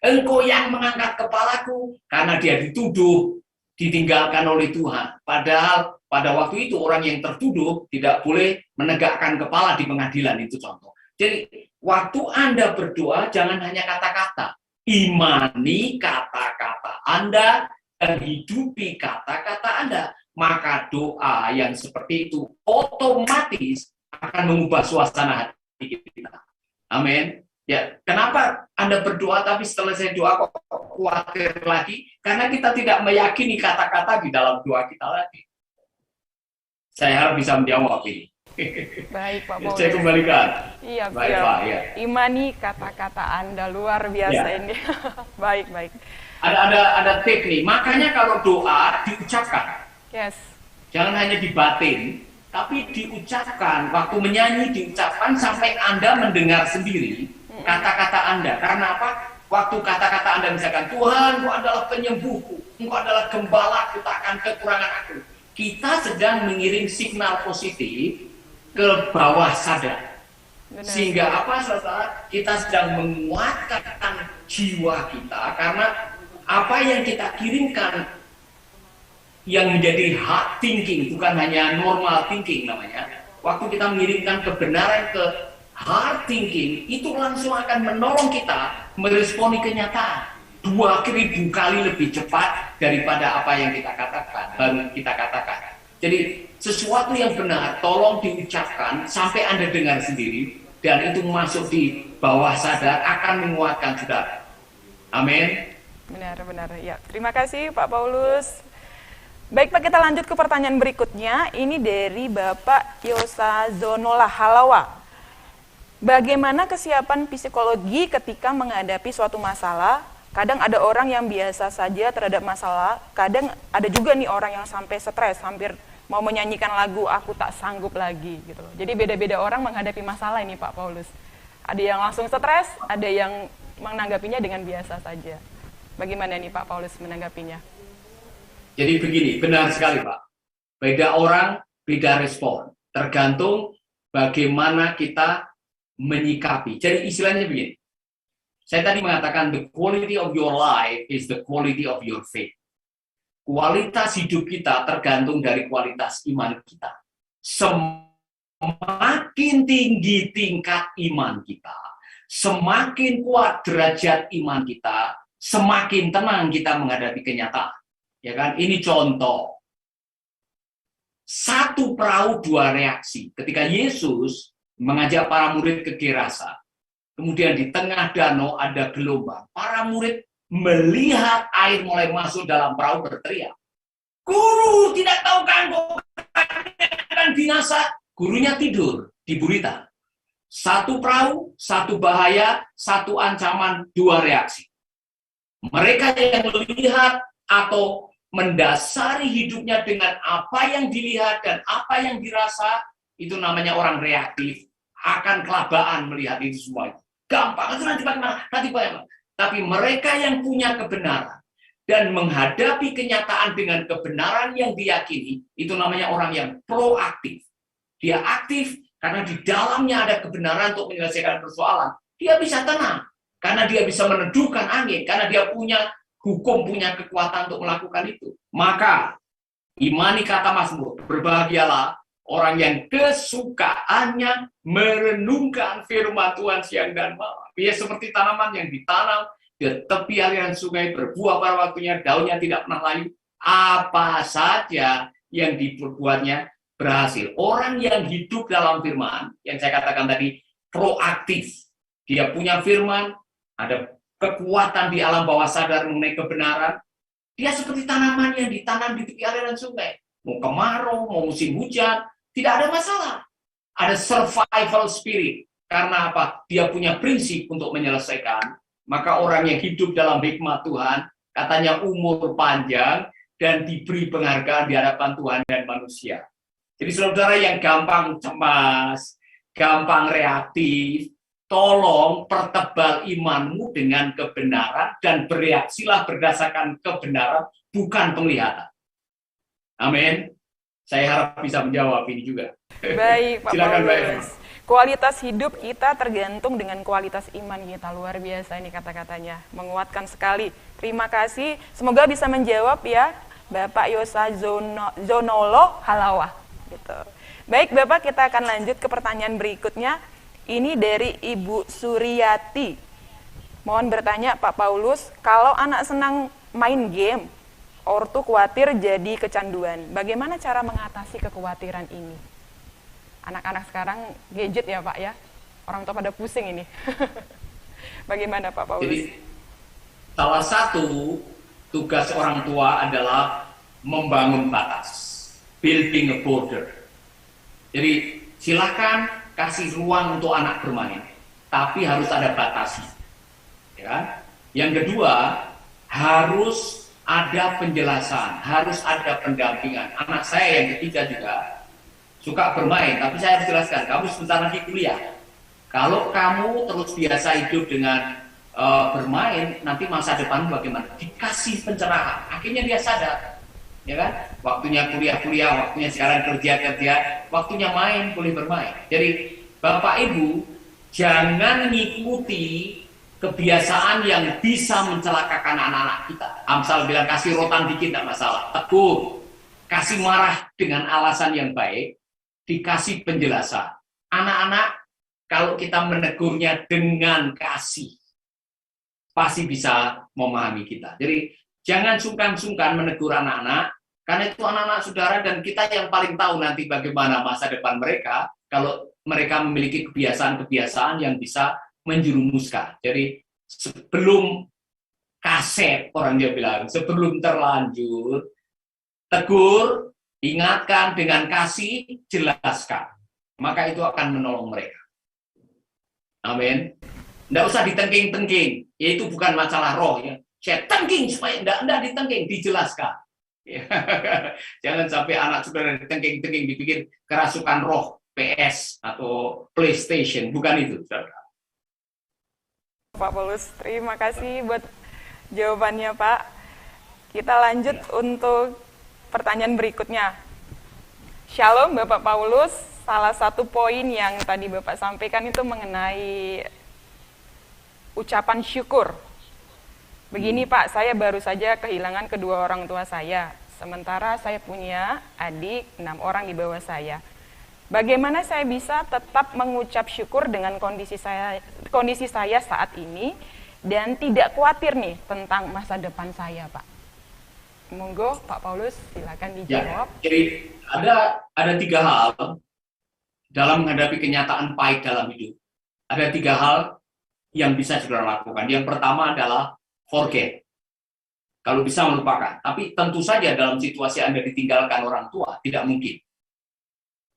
Engkau yang mengangkat kepalaku, karena dia dituduh, ditinggalkan oleh Tuhan. Padahal pada waktu itu orang yang tertuduh tidak boleh menegakkan kepala di pengadilan, itu contoh. Jadi waktu Anda berdoa jangan hanya kata-kata. Imani kata-kata Anda dan hidupi kata-kata Anda. Maka doa yang seperti itu otomatis akan mengubah suasana hati kita. Amin. Ya, kenapa Anda berdoa tapi setelah saya doa kok khawatir lagi? Karena kita tidak meyakini kata-kata di dalam doa kita lagi. Saya harap bisa menjawab ini. Baik Pak Paulus. Saya kembalikan. Iya, baik Pak. Ya. Imani kata-kata Anda luar biasa ini. Baik. Ada teknik. Makanya kalau doa diucapkan. Yes. Jangan hanya dibatin, tapi diucapkan. Waktu menyanyi diucapkan sampai Anda mendengar sendiri kata-kata Anda. Karena apa? Waktu kata-kata Anda misalkan, Tuhan, Engkau adalah penyembuhku, Engkau adalah gembalaku, takkan kekurangan aku. Kita sedang mengirim signal positif ke bawah sadar. Benar. Sehingga apa, saudara? Kita sedang menguatkan jiwa kita karena apa yang kita kirimkan yang menjadi hard thinking, bukan hanya normal thinking namanya. Waktu kita mengirimkan kebenaran ke hard thinking, itu langsung akan menolong kita meresponi kenyataan 2.000 kali lebih cepat daripada apa yang kita katakan. Jadi sesuatu yang benar tolong diucapkan sampai Anda dengar sendiri, dan itu masuk di bawah sadar akan menguatkan saudara. Amin. Benar-benar ya. Terima kasih Pak Paulus. Baik Pak, kita lanjut ke pertanyaan berikutnya. Ini dari Bapak Yosa Zonola Halawa. Bagaimana kesiapan psikologi ketika menghadapi suatu masalah? Kadang ada orang yang biasa saja terhadap masalah, kadang ada juga nih orang yang sampai stres, hampir mau menyanyikan lagu Aku Tak Sanggup Lagi gitu loh. Jadi beda-beda orang menghadapi masalah ini Pak Paulus. Ada yang langsung stres, ada yang menanggapinya dengan biasa saja. Bagaimana nih Pak Paulus menanggapinya? Jadi begini, benar sekali Pak. Beda orang, beda respon. Tergantung bagaimana kita menyikapi. Jadi istilahnya begini. Saya tadi mengatakan the quality of your life is the quality of your faith. Kualitas hidup kita tergantung dari kualitas iman kita. Semakin tinggi tingkat iman kita, semakin kuat derajat iman kita, semakin tenang kita menghadapi kenyataan. Ya kan? Ini contoh. Satu perahu dua reaksi. Ketika Yesus mengajak para murid ke Gerasa, kemudian di tengah danau ada gelombang. Para murid melihat air mulai masuk dalam perahu berteriak, "Guru, tidak tahukah engkau akan binasa?" Gurunya tidur di buritan. Satu perahu, satu bahaya, satu ancaman, dua reaksi. Mereka yang melihat atau mendasari hidupnya dengan apa yang dilihat dan apa yang dirasa, itu namanya orang reaktif, akan kelabaan melihat itu semua. Gampang, nanti bagaimana. Tapi mereka yang punya kebenaran dan menghadapi kenyataan dengan kebenaran yang diyakini, itu namanya orang yang proaktif. Dia aktif karena di dalamnya ada kebenaran untuk menyelesaikan persoalan. Dia bisa tenang karena dia bisa meneduhkan angin, karena dia punya hukum, punya kekuatan untuk melakukan itu. Maka imani kata Mazmur, berbahagialah orang yang kesukaannya merenungkan firman Tuhan siang dan malam. Dia seperti tanaman yang ditanam di tepi aliran sungai, berbuah pada waktunya, daunnya tidak pernah layu. Apa saja yang diperbuatnya berhasil. Orang yang hidup dalam firman, yang saya katakan tadi, proaktif. Dia punya firman, ada kekuatan di alam bawah sadar mengenai kebenaran. Dia seperti tanaman yang ditanam di tepi aliran sungai. Mau kemarau, mau musim hujan, tidak ada masalah. Ada survival spirit. Karena apa? Dia punya prinsip untuk menyelesaikan. Maka orang yang hidup dalam hikmat Tuhan, katanya umur panjang dan diberi penghargaan di hadapan Tuhan dan manusia. Jadi saudara yang gampang cemas, gampang reaktif, tolong pertebal imanmu dengan kebenaran dan bereaksilah berdasarkan kebenaran, bukan penglihatan. Amin. Saya harap bisa menjawab ini juga. Baik, Pak Silakan, Paulus. Kualitas hidup kita tergantung dengan kualitas iman kita. Luar biasa ini kata-katanya. Menguatkan sekali. Terima kasih. Semoga bisa menjawab ya, Bapak Yosa Zonolo Halawa. Gitu. Baik, Bapak, kita akan lanjut ke pertanyaan berikutnya. Ini dari Ibu Suryati. Mohon bertanya Pak Paulus, kalau anak senang main game, ortu khawatir jadi kecanduan. Bagaimana cara mengatasi kekhawatiran ini? Anak-anak sekarang gadget ya Pak ya? Orang tua pada pusing ini. Bagaimana Pak Paulus? Jadi, salah satu tugas orang tua adalah membangun batas. Building a border. Jadi, silakan kasih ruang untuk anak bermain, tapi harus ada batasnya. Ya. Yang kedua, harus ada penjelasan, harus ada pendampingan. Anak saya yang ketiga juga suka bermain, tapi saya harus jelaskan, kamu sebentar lagi kuliah. Kalau kamu terus biasa hidup dengan bermain, nanti masa depan bagaimana? Dikasih pencerahan, akhirnya dia sadar. Ya kan? Waktunya kuliah, waktunya sekarang kerja, waktunya main, boleh bermain. Jadi Bapak Ibu jangan mengikuti kebiasaan yang bisa mencelakakan anak-anak kita. Amsal bilang kasih rotan dikit tidak masalah, tegur, kasih marah dengan alasan yang baik, dikasih penjelasan. Anak-anak, kalau kita menegurnya dengan kasih, pasti bisa memahami kita. Jadi jangan sungkan-sungkan menegur anak-anak, karena itu anak-anak saudara dan kita yang paling tahu nanti bagaimana masa depan mereka kalau mereka memiliki kebiasaan-kebiasaan yang bisa menjerumuskan. Jadi sebelum kaset, orang dia bilang, sebelum terlanjur, tegur, ingatkan dengan kasih, jelaskan. Maka itu akan menolong mereka. Amin. Tidak usah ditengking-tengking. Ya, itu bukan masalah roh. Ya. Saya tengking supaya tidak ditengking, dijelaskan. Ya. Jangan sampai anak saudara ditengking-tengking, dipikir kerasukan roh PS atau PlayStation. Bukan itu, saudara. Pak Paulus, terima kasih buat jawabannya, Pak. Kita lanjut untuk pertanyaan berikutnya. Shalom, Bapak Paulus. Salah satu poin yang tadi Bapak sampaikan itu mengenai ucapan syukur. Begini Pak, saya baru saja kehilangan kedua orang tua saya. Sementara saya punya adik 6 orang di bawah saya. Bagaimana saya bisa tetap mengucap syukur dengan kondisi saya saat ini dan tidak khawatir nih tentang masa depan saya, Pak? Monggo Pak Paulus, silakan dijawab. Ya, jadi ada 3 hal dalam menghadapi kenyataan pahit dalam hidup. Ada 3 hal yang bisa saudara lakukan. Yang pertama adalah forget. Kalau bisa melupakan. Tapi tentu saja dalam situasi Anda ditinggalkan orang tua, tidak mungkin.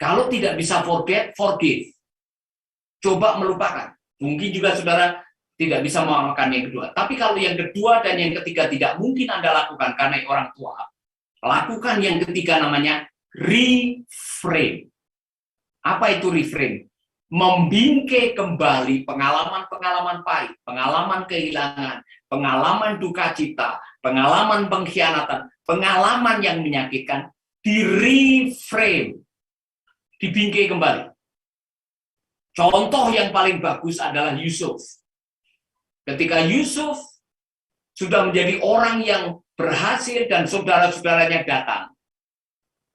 Kalau tidak bisa forget, forgive. Coba melupakan. Mungkin juga saudara tidak bisa memaafkan yang kedua. Tapi kalau yang kedua dan yang ketiga tidak mungkin Anda lakukan karena orang tua, lakukan yang ketiga namanya reframe. Apa itu reframe? Membingkai kembali pengalaman-pengalaman pahit, pengalaman kehilangan, pengalaman duka cita, pengalaman pengkhianatan, pengalaman yang menyakitkan, di reframe, dibingkai kembali. Contoh yang paling bagus adalah Yusuf. Ketika Yusuf sudah menjadi orang yang berhasil dan saudara-saudaranya datang,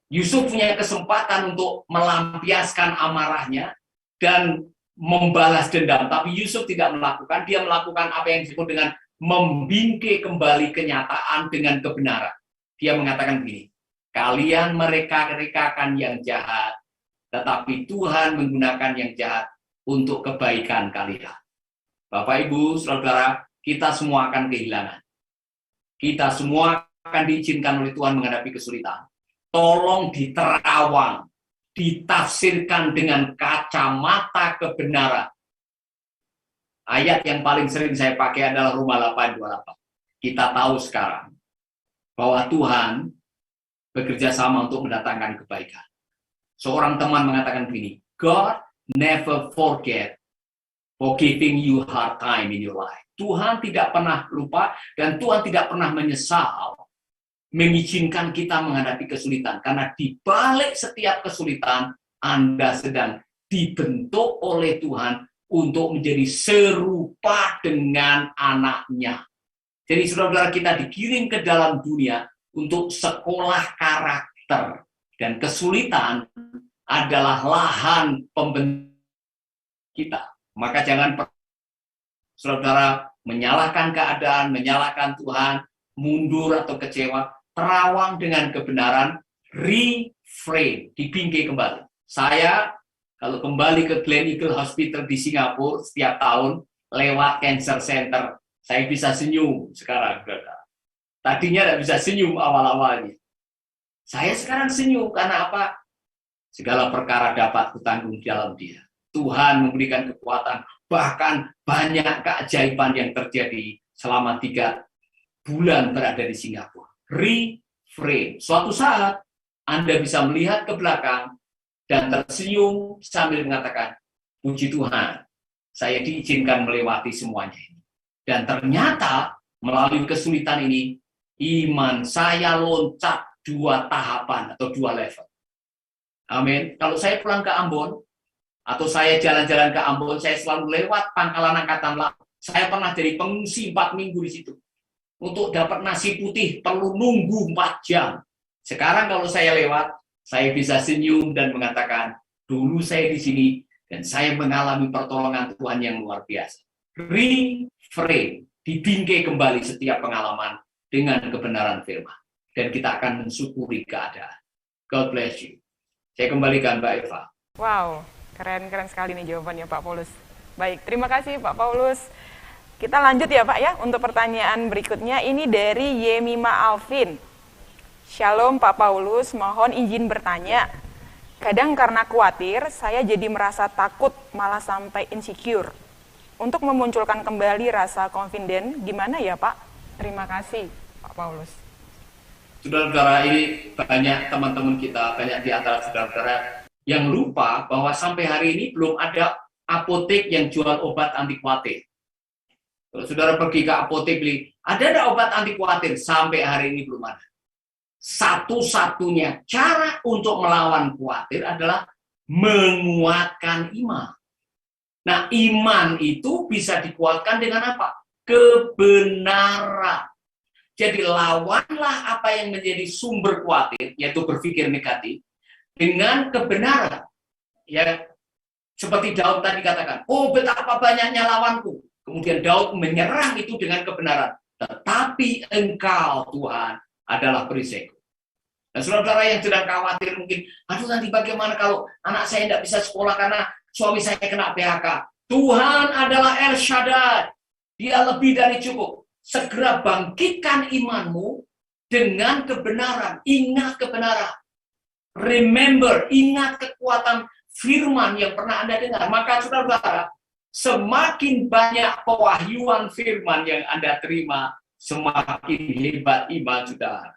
Yusuf punya kesempatan untuk melampiaskan amarahnya dan membalas dendam. Tapi Yusuf tidak melakukan, dia melakukan apa yang disebut dengan membingkai kembali kenyataan dengan kebenaran. Dia mengatakan begini, kalian mereka-rekakan yang jahat, tetapi Tuhan menggunakan yang jahat untuk kebaikan kalian. Bapak, Ibu, Saudara, kita semua akan kehilangan. Kita semua akan diizinkan oleh Tuhan menghadapi kesulitan. Tolong diterawang, ditafsirkan dengan kacamata kebenaran. Ayat yang paling sering saya pakai adalah Roma 8:28. Kita tahu sekarang bahwa Tuhan bekerja sama untuk mendatangkan kebaikan. Seorang teman mengatakan begini, God never forget for giving you hard time in your life. Tuhan tidak pernah lupa dan Tuhan tidak pernah menyesal mengizinkan kita menghadapi kesulitan. Karena di balik setiap kesulitan, Anda sedang dibentuk oleh Tuhan untuk menjadi serupa dengan anaknya. Jadi saudara-saudara, kita dikirim ke dalam dunia untuk sekolah karakter. Dan kesulitan adalah lahan pembentuk kita. Maka jangan saudara menyalahkan keadaan, menyalahkan Tuhan, mundur atau kecewa. Terawang dengan kebenaran, reframe, dibingkai kembali. Saya kalau kembali ke Glen Eagle Hospital di Singapura setiap tahun lewat cancer center, saya bisa senyum sekarang. Tadinya tidak bisa senyum awal-awalnya. Saya sekarang senyum karena apa? Segala perkara dapat kutanggung dalam Dia. Tuhan memberikan kekuatan, bahkan banyak keajaiban yang terjadi selama 3 bulan berada di Singapura. Reframe. Suatu saat Anda bisa melihat ke belakang dan tersenyum sambil mengatakan, puji Tuhan, saya diizinkan melewati semuanya ini. Dan ternyata melalui kesulitan ini, iman saya loncat 2 tahapan atau 2 level. Amin. Kalau saya pulang ke Ambon, atau saya jalan-jalan ke Ambon, saya selalu lewat Pangkalan Angkatan Laut. Saya pernah jadi pengungsi 4 minggu di situ. Untuk dapat nasi putih perlu nunggu 4 jam. Sekarang kalau saya lewat, saya bisa senyum dan mengatakan, dulu saya di sini dan saya mengalami pertolongan Tuhan yang luar biasa. Reframe, dibingkai kembali setiap pengalaman dengan kebenaran firman. Dan kita akan mensyukuri keadaan. God bless you. Saya kembalikan Mbak Eva. Wow, keren sekali nih jawabannya Pak Paulus. Baik, terima kasih Pak Paulus. Kita lanjut ya Pak ya, untuk pertanyaan berikutnya. Ini dari Yemima Alvin. Shalom Pak Paulus, mohon izin bertanya. Kadang karena khawatir, saya jadi merasa takut, malah sampai insecure. Untuk memunculkan kembali rasa confident, gimana ya Pak? Terima kasih Pak Paulus. Saudara-saudara, ini banyak teman-teman kita, banyak di antara saudara-saudara yang lupa bahwa sampai hari ini belum ada apotek yang jual obat anti khawatir. Kalau saudara pergi ke apotek beli, ada obat anti khawatir? Sampai hari ini belum ada. Satu-satunya cara untuk melawan khawatir adalah menguatkan iman. Nah, iman itu bisa dikuatkan dengan apa? Kebenaran. Jadi lawanlah apa yang menjadi sumber khawatir, yaitu berpikir negatif, dengan kebenaran. Ya, seperti Daud tadi katakan, oh betapa banyaknya lawanku. Kemudian Daud menyerang itu dengan kebenaran. Tetapi engkau Tuhan adalah perisaiku. Dan saudara-saudara yang sedang khawatir mungkin, aduh nanti bagaimana kalau anak saya tidak bisa sekolah karena suami saya kena PHK. Tuhan adalah El Shaddai. Dia lebih dari cukup. Segera bangkitkan imanmu dengan kebenaran. Ingat kebenaran. Remember, ingat kekuatan firman yang pernah Anda dengar. Maka saudara-saudara, semakin banyak pewahyuan firman yang Anda terima, semakin hebat iman saudara.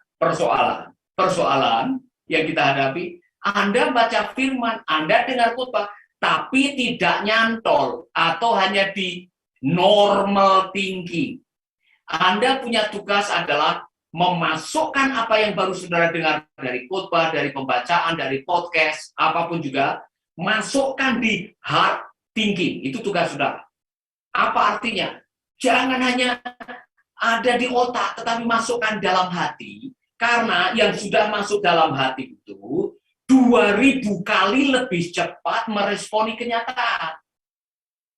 Persoalan yang kita hadapi, Anda baca firman, Anda dengar khotbah, tapi tidak nyantol atau hanya di normal thinking. Anda punya tugas adalah memasukkan apa yang baru saudara dengar dari khotbah, dari pembacaan, dari podcast, apapun juga, masukkan di hard thinking. Itu tugas saudara. Apa artinya? Jangan hanya ada di otak, tetapi masukkan dalam hati. Karena yang sudah masuk dalam hati itu 2000 kali lebih cepat meresponi kenyataan.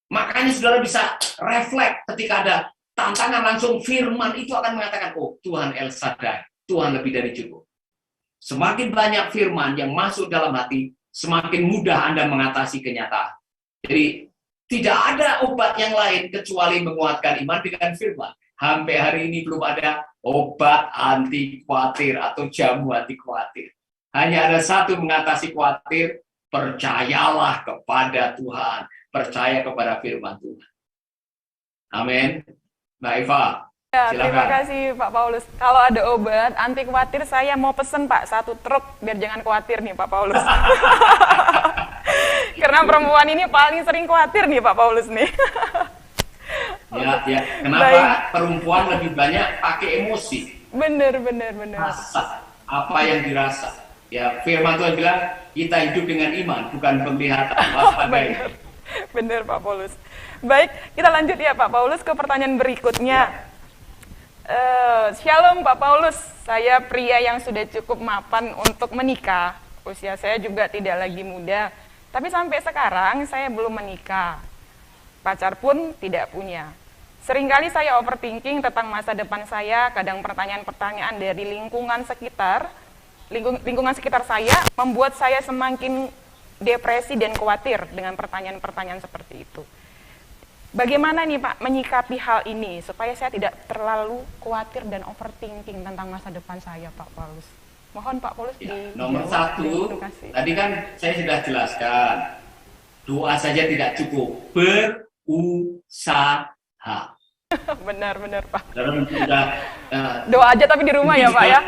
Makanya saudara bisa refleks ketika ada tantangan, langsung firman itu akan mengatakan, oh Tuhan El Shaddai, Tuhan lebih dari cukup. Semakin banyak firman yang masuk dalam hati, semakin mudah Anda mengatasi kenyataan. Jadi tidak ada obat yang lain kecuali menguatkan iman dengan firman. Sampai hari ini belum ada obat anti khawatir atau jamu anti khawatir. Hanya ada satu mengatasi khawatir, percayalah kepada Tuhan, percaya kepada firman Tuhan. Amin. Mbak Eva, Ya, silakan. terima kasih Pak Paulus. Kalau ada obat anti khawatir, saya mau pesen Pak 1 truk biar jangan khawatir nih Pak Paulus. Karena perempuan ini paling sering khawatir nih Pak Paulus nih. Ya. Kenapa Baik. perempuan lebih banyak pakai emosi? Bener. Rasa, apa yang dirasa. Ya, firman Tuhan bilang, kita hidup dengan iman, bukan penglihatan. Waspadai. Bener Pak Paulus. Baik, kita lanjut ya Pak Paulus ke pertanyaan berikutnya. Shalom Pak Paulus, saya pria yang sudah cukup mapan untuk menikah. Usia saya juga tidak lagi muda, tapi sampai sekarang saya belum menikah. Pacar pun tidak punya. Seringkali saya overthinking tentang masa depan saya, kadang pertanyaan-pertanyaan dari lingkungan sekitar saya membuat saya semakin depresi dan khawatir dengan pertanyaan-pertanyaan seperti itu. Bagaimana nih Pak menyikapi hal ini supaya saya tidak terlalu khawatir dan overthinking tentang masa depan saya, Pak Paulus? Mohon Pak Paulus Nomor 1, tadi kan saya sudah jelaskan, doa saja tidak cukup, berusaha. Benar Pak. Sudah, doa aja tapi di rumah ya Pak ya?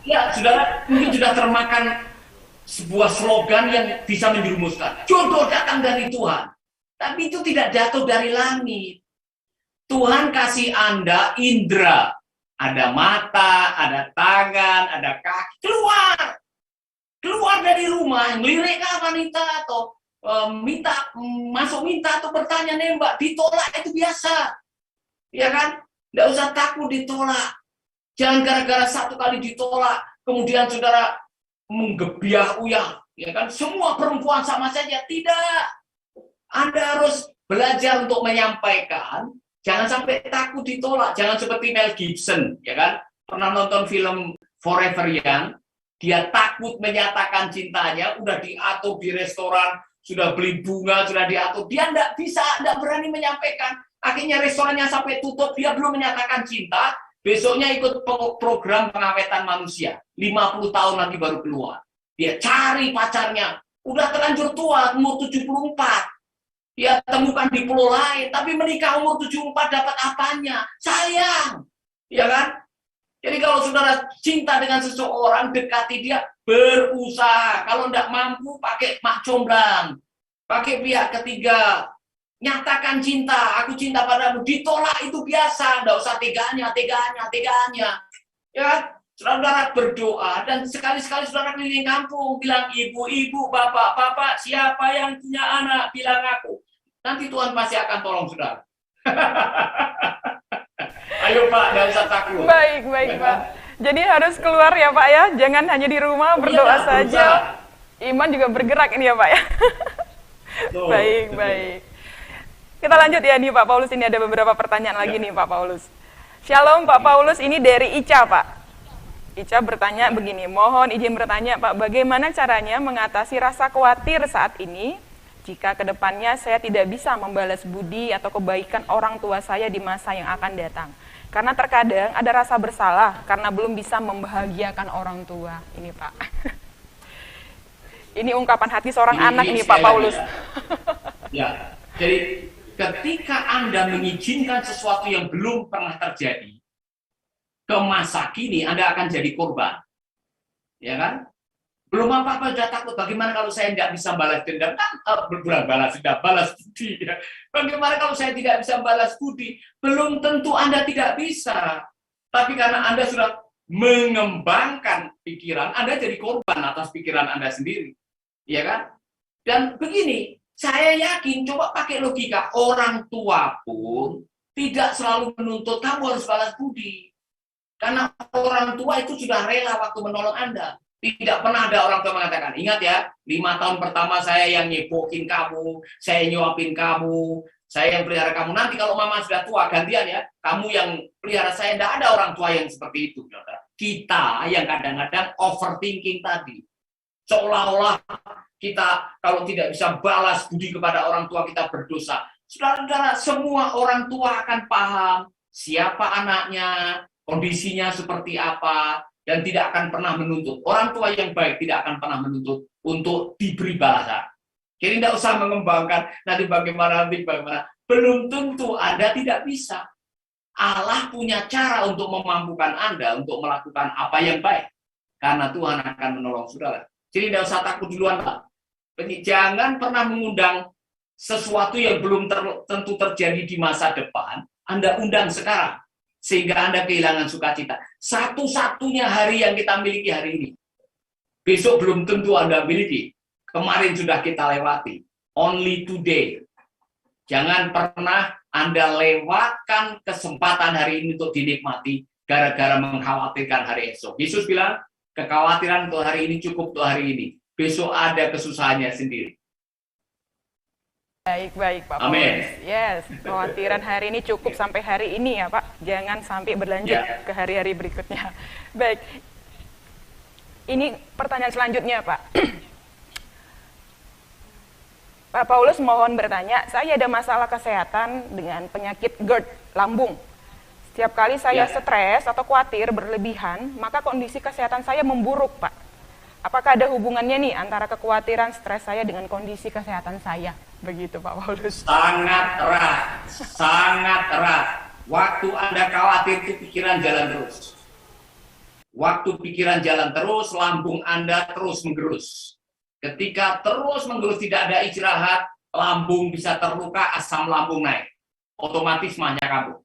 Ya, saudara mungkin sudah termakan sebuah slogan yang bisa menjerumuskan. Jodoh datang dari Tuhan. Tapi itu tidak jatuh dari langit. Tuhan kasih Anda indera. Ada mata, ada tangan, ada kaki. Keluar dari rumah, ngelirik wanita atau minta atau bertanya nembak, ditolak itu biasa. Ya kan? Nggak usah takut ditolak. Jangan gara-gara satu kali ditolak, kemudian saudara menggebiah-uyah. Ya kan? Semua perempuan sama saja. Tidak. Anda harus belajar untuk menyampaikan. Jangan sampai takut ditolak. Jangan seperti Mel Gibson. Ya kan? Pernah nonton film Forever Young. Dia takut menyatakan cintanya. Udah diatur di restoran. Sudah beli bunga. Sudah diatur. Dia tidak berani menyampaikan. Akhirnya restorannya sampai tutup. Dia belum menyatakan cinta. Besoknya ikut program pengawetan manusia. 50 tahun lagi baru keluar. Dia cari pacarnya. Udah terlanjur tua, umur 74. Dia temukan di pulau lain. Tapi menikah umur 74 dapat apanya? Sayang. Ya kan? Jadi kalau saudara cinta dengan seseorang, dekati dia, berusaha. Kalau tidak mampu, pakai mak comblang. Pakai pihak ketiga. Nyatakan cinta, aku cinta padamu, ditolak itu biasa, enggak usah teganya. Ya, saudara berdoa dan sekali-sekali saudara keliling kampung bilang ibu-ibu, bapak-bapak, siapa yang punya anak bilang aku. Nanti Tuhan pasti akan tolong saudara. Ayo Pak, enggak usah takut. Baik, Ya, Pak. Jadi harus keluar ya Pak ya, jangan hanya di rumah berdoa saja. Iman juga bergerak ini ya Pak ya. Baik. Kita lanjut ya nih Pak Paulus, ini ada beberapa pertanyaan lagi nih Pak Paulus. Shalom Pak Paulus, ini dari Ica Pak. Ica bertanya begini, mohon izin bertanya Pak, bagaimana caranya mengatasi rasa khawatir saat ini jika kedepannya saya tidak bisa membalas budi atau kebaikan orang tua saya di masa yang akan datang. Karena terkadang ada rasa bersalah karena belum bisa membahagiakan orang tua. Ini Pak. Ini ungkapan hati seorang anak nih Pak Paulus. Ya, jadi ketika Anda mengizinkan sesuatu yang belum pernah terjadi, ke masa kini Anda akan jadi korban. Ya kan? Belum apa-apa sudah takut, bagaimana kalau saya tidak bisa balas dendam? Balas budi. Ya. Bagaimana kalau saya tidak bisa balas budi? Belum tentu Anda tidak bisa. Tapi karena Anda sudah mengembangkan pikiran, Anda jadi korban atas pikiran Anda sendiri. Ya kan? Dan begini, saya yakin, coba pakai logika, orang tua pun tidak selalu menuntut kamu harus balas budi. Karena orang tua itu sudah rela waktu menolong Anda. Tidak pernah ada orang tua mengatakan, ingat ya, 5 tahun pertama saya yang nyebokin kamu, saya nyuapin kamu, saya yang pelihara kamu. Nanti kalau mama sudah tua, gantian ya, kamu yang pelihara saya. Tidak ada orang tua yang seperti itu. Kita yang kadang-kadang overthinking tadi. Seolah-olah kita kalau tidak bisa balas budi kepada orang tua kita berdosa. Saudara-saudara, semua orang tua akan paham siapa anaknya, kondisinya seperti apa, dan tidak akan pernah menuntut. Orang tua yang baik tidak akan pernah menuntut untuk diberi balasan. Jadi tidak usah mengembangkan nanti bagaimana. Belum tentu Anda tidak bisa. Allah punya cara untuk memampukan Anda untuk melakukan apa yang baik. Karena Tuhan akan menolong saudara. Jadi tidak usah takut duluan, Pak. Jangan pernah mengundang sesuatu yang belum tentu terjadi di masa depan, Anda undang sekarang. Sehingga Anda kehilangan sukacita. Satu-satunya hari yang kita miliki hari ini. Besok belum tentu Anda miliki. Kemarin sudah kita lewati. Only today. Jangan pernah Anda lewatkan kesempatan hari ini untuk dinikmati gara-gara mengkhawatirkan hari esok. Yesus bilang, kekhawatiran untuk hari ini cukup untuk hari ini. Besok ada kesusahannya sendiri. Baik Pak Paulus. Yes, kekhawatiran hari ini cukup sampai hari ini ya Pak. Jangan sampai berlanjut ke hari-hari berikutnya. Baik. Ini pertanyaan selanjutnya Pak. Pak Paulus mohon bertanya, saya ada masalah kesehatan dengan penyakit GERD, lambung. Setiap kali saya stres atau khawatir berlebihan, maka kondisi kesehatan saya memburuk Pak. Apakah ada hubungannya nih antara kekhawatiran stres saya dengan kondisi kesehatan saya? Begitu Pak Paulus. Sangat erat. Waktu Anda khawatir itu pikiran jalan terus. Waktu pikiran jalan terus, lambung Anda terus menggerus. Ketika terus menggerus tidak ada istirahat, lambung bisa terluka, asam lambung naik. Otomatis mahnya kabur.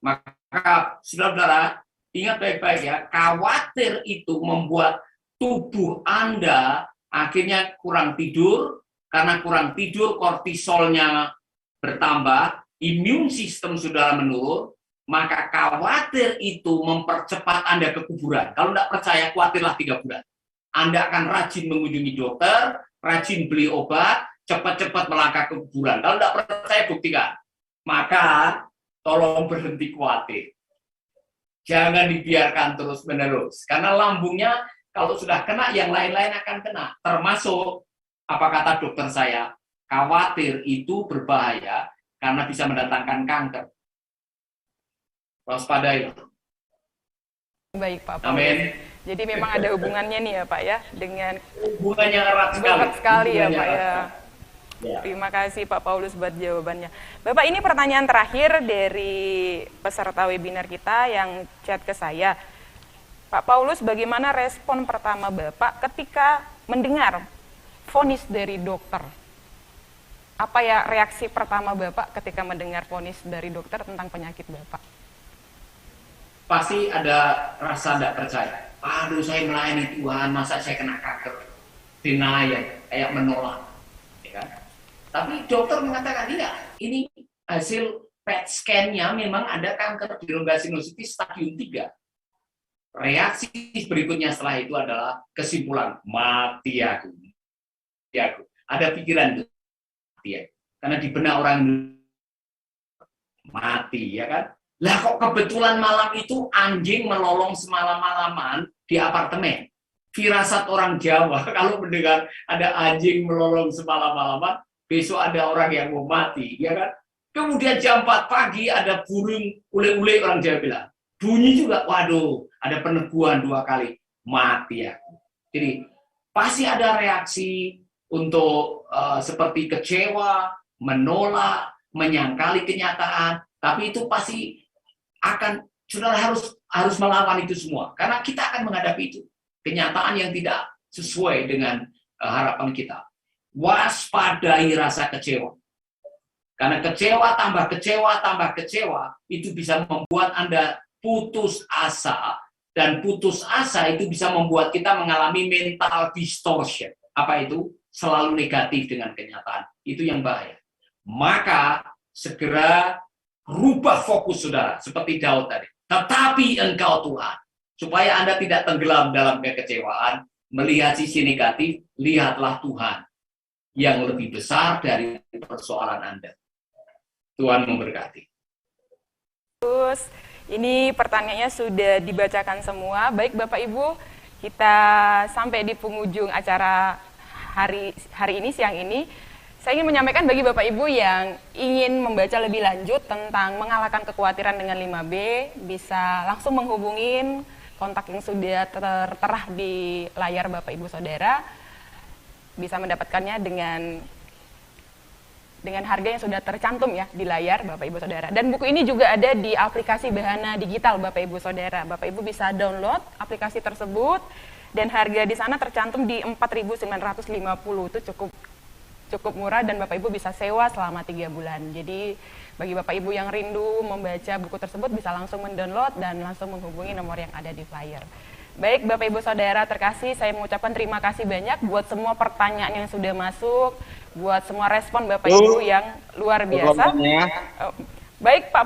Maka saudara-saudara, ingat baik-baik ya, khawatir itu membuat tubuh Anda akhirnya kurang tidur, karena kurang tidur, kortisolnya bertambah, imun sistem saudara menurun, maka khawatir itu mempercepat Anda ke kuburan. Kalau tidak percaya, khawatirlah 3 bulan. Anda akan rajin mengunjungi dokter, rajin beli obat, cepat-cepat melangkah ke kuburan. Kalau tidak percaya, buktikan. Maka tolong berhenti khawatir. Jangan dibiarkan terus-menerus. Karena lambungnya kalau sudah kena, yang lain-lain akan kena. Termasuk, apa kata dokter saya, khawatir itu berbahaya karena bisa mendatangkan kanker. Waspadai. Baik, Pak. Amin. Jadi memang ada hubungannya nih ya, Pak ya, dengan hubungannya erat sekali ya, Pak ya. Terima kasih Pak Paulus buat jawabannya. Bapak, ini pertanyaan terakhir dari peserta webinar kita yang chat ke saya. Pak Paulus, bagaimana respon pertama Bapak ketika mendengar vonis dari dokter? Apa ya reaksi pertama Bapak ketika mendengar vonis dari dokter tentang penyakit Bapak? Pasti ada rasa tidak percaya. Aduh, saya melayani Tuhan, masa saya kena kanker? Denial, kayak menolak. Ya kan? Tapi dokter mengatakan, tidak, ini hasil PET scan-nya memang ada kanker di rongga sinusitis stadium 3. Reaksi berikutnya setelah itu adalah kesimpulan, mati aku. Ada pikiran itu, mati aku. Karena di benak orang mati, ya kan? Lah kok kebetulan malam itu anjing melolong semalam-malaman di apartemen. Firasat orang Jawa, kalau mendengar ada anjing melolong semalam-malaman, besok ada orang yang mau mati, ya kan? Kemudian jam 4 pagi ada burung ule-ule, orang Jawa bilang. Bunyi juga, waduh, ada peneguhan 2 kali, mati aku. Jadi pasti ada reaksi untuk seperti kecewa, menolak, menyangkali kenyataan, tapi itu pasti akan, saudara harus melawan itu semua, karena kita akan menghadapi itu, kenyataan yang tidak sesuai dengan harapan kita. Waspadai rasa kecewa. Karena kecewa tambah kecewa, itu bisa membuat Anda putus asa, dan putus asa itu bisa membuat kita mengalami mental distortion. Apa itu? Selalu negatif dengan kenyataan. Itu yang bahaya. Maka segera rubah fokus saudara, seperti Daud tadi. Tetapi engkau Tuhan, supaya Anda tidak tenggelam dalam kekecewaan, melihat sisi negatif, lihatlah Tuhan yang lebih besar dari persoalan Anda. Tuhan memberkati. Terus, ini pertanyaannya sudah dibacakan semua. Baik Bapak Ibu, kita sampai di penghujung acara hari ini, siang ini. Saya ingin menyampaikan bagi Bapak Ibu yang ingin membaca lebih lanjut tentang mengalahkan kekhawatiran dengan 5B, bisa langsung menghubungin kontak yang sudah tertera di layar Bapak Ibu Saudara. Bisa mendapatkannya dengan harga yang sudah tercantum ya di layar Bapak Ibu Saudara. Dan buku ini juga ada di aplikasi Bahana Digital Bapak Ibu Saudara. Bapak Ibu bisa download aplikasi tersebut dan harga di sana tercantum di 4.950. Itu cukup murah dan Bapak Ibu bisa sewa selama 3 bulan. Jadi bagi Bapak Ibu yang rindu membaca buku tersebut bisa langsung mendownload dan langsung menghubungi nomor yang ada di flyer. Baik Bapak Ibu Saudara terkasih, saya mengucapkan terima kasih banyak buat semua pertanyaan yang sudah masuk, buat semua respon Bapak Ibu yang luar biasa. Baik Pak